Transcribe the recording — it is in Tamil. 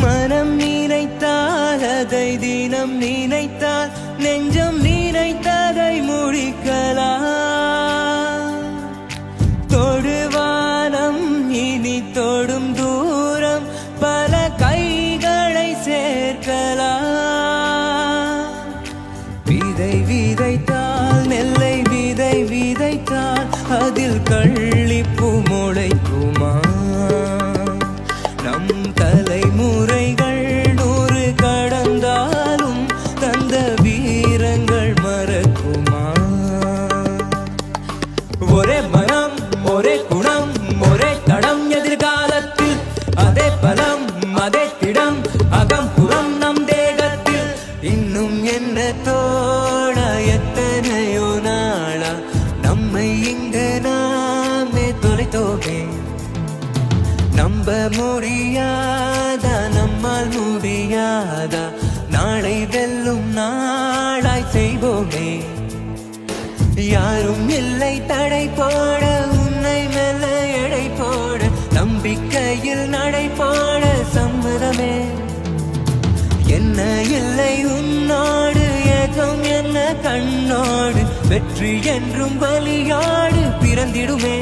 மனம் நினைத்தால் அதை தினம் நினைத்தால் நெஞ்சம் நினைத்ததை முடிக்கலாம். தொடுவானம் இனி தொடும் தூரம் பல கைகளை சேர்க்கலாம். விதை விதைத்தால் நெல்லை விதை விதைத்தால் அதில் கள்ளிப்பூ முளைக்குமா? நம் தலைமுறைகள் 100 கடந்தாலும் தந்த வீரங்கள் மறக்குமா? ஒரே மனம் ஒரே குணம் ஒரே தடம் எதிர்காலத்தில் அதே பலம் அதே திடம் அகம் புறம் நம் தேகத்தில். இன்னும் என்ன தோழ எத்தனையோ நாளா நம்மை இங்கு நாமே தொலைத்தோமே. நம்ப முடியாதா நம்மால் முடியாதா நாளை வெல்லும் நாளாய் செய்வோமே. யாரும் இல்லை தடை போட உன்னை மெல்ல எடை போட நம்பிக்கையில் நடை போட சம்மதமே. என்ன இல்லை உன்னோடு ஏகம் என்ன கண்ணோடு வெற்றி என்றும் வலியோடு பிறந்திடுமே.